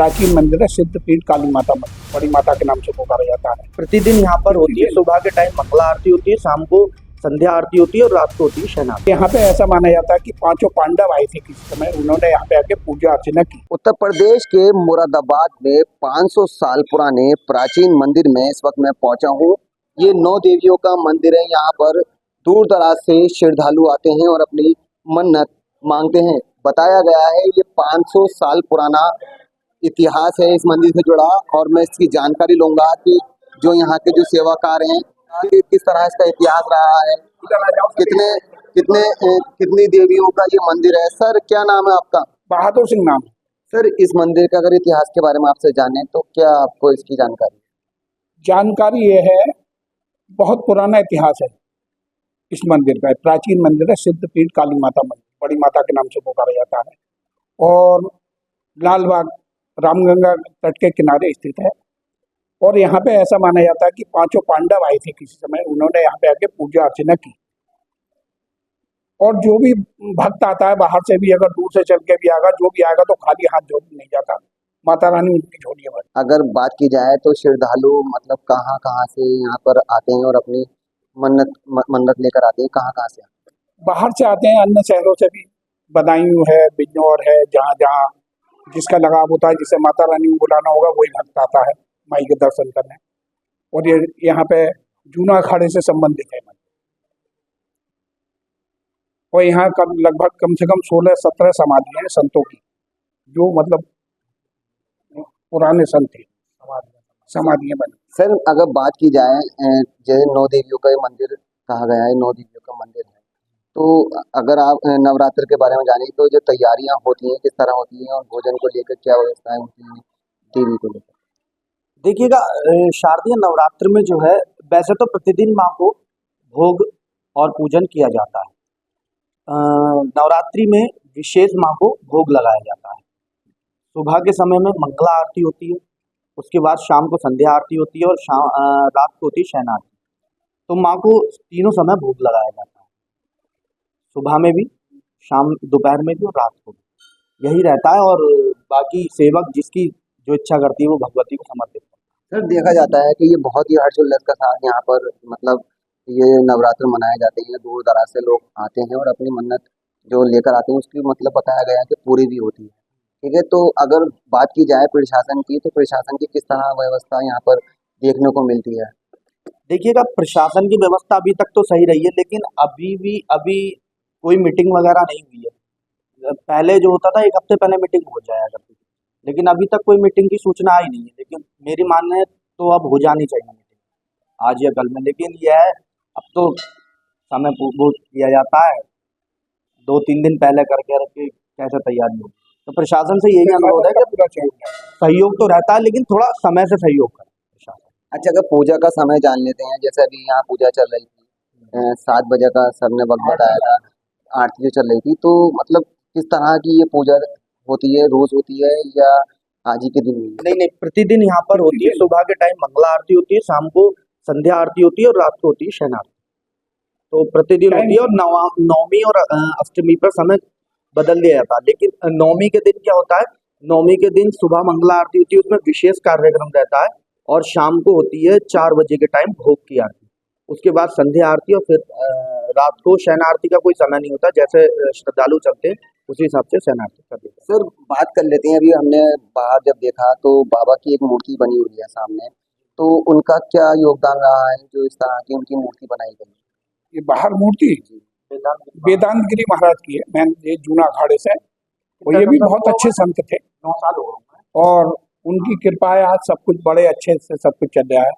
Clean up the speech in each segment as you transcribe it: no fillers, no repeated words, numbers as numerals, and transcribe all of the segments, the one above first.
प्राचीन मंदिर है, सिद्धपीठ काली माता मंदिर, बड़ी माता के नाम से पुकारा जाता है। प्रतिदिन यहाँ पर होती है, सुबह के टाइम मंगला आरती होती है, शाम को संध्या आरती होती है और रात को होती है शयन आरती। यहाँ पे ऐसा माना जाता है कि पांचों पांडव आए थे किसी समय, उन्होंने यहाँ पे आके पूजा अर्चना की। उत्तर प्रदेश के मुरादाबाद में 500 साल पुराने प्राचीन मंदिर में इस वक्त मैं पहुंचा हूँ। ये 9 देवियों का मंदिर है। यहाँ पर दूर दराज से श्रद्धालु आते हैं और अपनी मन्नत मांगते हैं। बताया गया है ये 500 साल पुराना इतिहास है इस मंदिर से जुड़ा, और मैं इसकी जानकारी लूंगा कि जो यहाँ के जो सेवाकार हैं किस तरह इसका इतिहास रहा है, कितने कितने कितनी देवियों का ये मंदिर है। सर क्या नाम है आपका? बहादुर सिंह नाम। सर इस मंदिर का अगर इतिहास के बारे में आपसे जाने तो क्या आपको इसकी जानकारी ये है, बहुत पुराना इतिहास है इस मंदिर का। प्राचीन मंदिर है, सिद्धपीठ काली माता मंदिर, बड़ी माता के नाम से पुकारा जाता है और लालबाग रामगंगा तट के किनारे स्थित है। और यहाँ पे ऐसा माना जाता है कि पांचों पांडव आए थे किसी समय, उन्होंने यहाँ पे आके पूजा अर्चना की। और जो भी भक्त आता है बाहर से भी, अगर दूर से चल के भी आएगा, जो भी आएगा तो खाली हाथ जोड़ नहीं जाता, माता रानी उनकी झोली है। अगर बात की जाए तो श्रद्धालु मतलब कहाँ कहाँ से यहाँ पर आते हैं और अपनी मन्नत लेकर आते हैं, कहाँ कहाँ से? बाहर से आते हैं, अन्य शहरों से भी, बदायूं है, बिजनौर है, जहाँ जहाँ जिसका लगाव होता है, जिसे माता रानी को बुलाना होगा वही भक्त आता है माई के दर्शन करने। और ये यहाँ पे जूना अखाड़े से संबंधित है। और यहाँ लगभग कम से कम 16-17 समाधि हैं संतों की, जो मतलब पुराने संत थे, समाधियाँ बनी। सर अगर बात की जाए जैसे 9 देवियों का ये मंदिर कहा गया है, 9 देवियों का मंदिर है, तो अगर आप नवरात्र के बारे में जाने तो जो तैयारियां होती हैं किस तरह होती हैं और भोजन को लेकर क्या व्यवस्थाएं होती हैं देवी को लेकर? देखिएगा, शारदीय नवरात्र में जो है वैसे तो प्रतिदिन माँ को भोग और पूजन किया जाता है। नवरात्रि में विशेष माँ को भोग लगाया जाता है। सुबह के समय में मंगला आरती होती है, उसके बाद शाम को संध्या आरती होती है और रात को होती है शयन आरती। तो माँ को तीनों समय भोग लगाया जाता है, सुबह में भी, शाम दोपहर में भी और रात को भी, यही रहता है। और बाकी सेवक जिसकी जो इच्छा करती है वो भगवती को समर्पित करता है। सर देखा जाता है कि ये बहुत ही हर्षोल्लास के साथ यहाँ पर मतलब ये नवरात्र मनाए जाते हैं। दूर दराज से लोग आते हैं और अपनी मन्नत जो लेकर आते हैं उसकी मतलब बताया गया है कि पूरी भी होती है। ठीक है, तो अगर बात की जाए प्रशासन की, तो प्रशासन की किस तरह व्यवस्था यहाँ पर देखने को मिलती है? देखिएगा, प्रशासन की व्यवस्था अभी तक तो सही रही है, लेकिन अभी कोई मीटिंग वगैरह नहीं हुई है। पहले जो होता था 1 हफ्ते पहले मीटिंग हो जाया करती थी, लेकिन अभी तक कोई मीटिंग की सूचना आई नहीं है। लेकिन मेरी मानना है तो अब हो जानी चाहिए मीटिंग आज या कल में। लेकिन यह है, अब तो समय बहुत किया जाता है, 2-3 दिन पहले करके रखे कैसे तैयारी हो। तो प्रशासन से यही अनुरोध है कि सहयोग तो रहता है, लेकिन थोड़ा समय से सहयोग करें प्रशासन। अच्छा अगर पूजा का समय जान लेते हैं, जैसे अभी यहाँ पूजा चल रही थी 7 बजे का सर ने वक्त बताया था, आरती जो चल रही थी, तो मतलब किस तरह की ये पूजा होती है? रोज होती है या आज ही के दिन? नहीं, प्रतिदिन यहाँ पर होती है। सुबह के टाइम मंगला आरती होती है, शाम को संध्या आरती होती है और रात को होती है शयन आरती। तो प्रतिदिन होती है। और नवमी और अष्टमी पर समय बदल दिया जाता है। लेकिन नवमी के दिन क्या होता है, नवमी के दिन सुबह मंगला आरती होती है, उसमें विशेष कार्यक्रम रहता है, और शाम को होती है 4 बजे के टाइम भोग की आरती, उसके बाद संध्या आरती, और फिर रात को शयन आरती का कोई समय नहीं होता। जैसे श्रद्धालु चलते हैं उसी हिसाब से शयन आरती कर देते हैं। सर बात कर लेते हैं, अभी हमने बाहर जब देखा तो बाबा की एक मूर्ति बनी हुई है सामने, तो उनका क्या योगदान रहा है जो इस तरह की उनकी मूर्ति बनाई गई? ये बाहर मूर्ति वेदांत गिरी महाराज की है, मैं ये जूना अखाड़े से। और ये भी बहुत अच्छे संत थे, 9 साल हो गए, और उनकी कृपा है आज सब कुछ बड़े अच्छे से सब कुछ चल रहा है।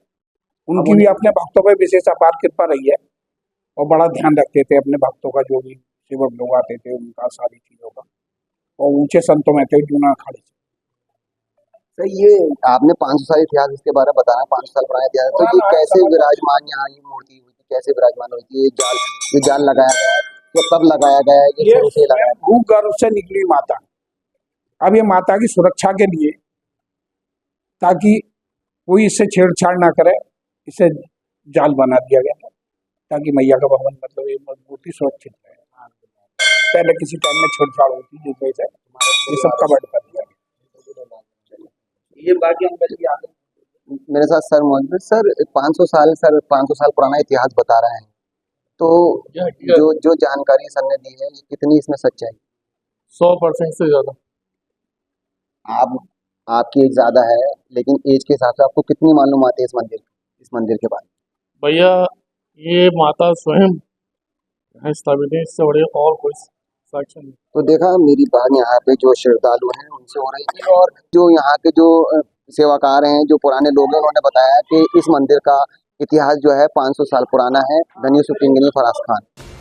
उनकी भी अपने भक्तों पर विशेष अपार कृपा रही है, और बड़ा ध्यान रखते थे अपने भक्तों का, जो भी सेवक लोग आते थे उनका, सारी चीजों का। और ऊंचे संतों में थे जूना अखाड़े से। सर ये आपने 500 साल इतिहास इसके बारे में बताया, 500 साल पुराना इतिहास, तो ये कैसे विराजमान यहाँ ये मूर्ति हुई थी, कैसे विराजमान हुई थी? ये जाल लगाया गया है तो कब लगाया गया है? ये शुरू से लगाया? भूगर्भ से निकली माता। अब ये माता की सुरक्षा के लिए, ताकि कोई इससे छेड़छाड़ ना करे, इसे जाल बना दिया गया था, ताकि मैया का भवन मतलब ये मूर्ति सुरक्षित रहे। पहले किसी टाइम में छेड़छाड़ होती जिस वजह से ये सब कवर्ड कर दिया। ये बाकी अंकल जी आगे मेरे साथ सर मौजूद है। सर 500 साल, सर 500 साल पुराना इतिहास बता रहे हैं, तो जो जो जानकारी सर ने दी है, ये कितनी इसमें सच्चाई? 100% से ज़्यादा। आप आपकी एज ज़्यादा है, लेकिन एज के हिसाब से आपको कितनी मालूमात है इस मंदिर के बारे में? भैया ये माता स्वयं है स्थापित है, इससे बड़े और कोई साक्ष्य नहीं। तो देखा, मेरी बात यहाँ पे जो श्रद्धालु हैं उनसे हो रही थी, और जो यहाँ के जो सेवाकार हैं, जो पुराने लोग हैं, उन्होंने बताया कि इस मंदिर का इतिहास जो है 500 साल पुराना है। धन्य सुप्रीम फराज खान।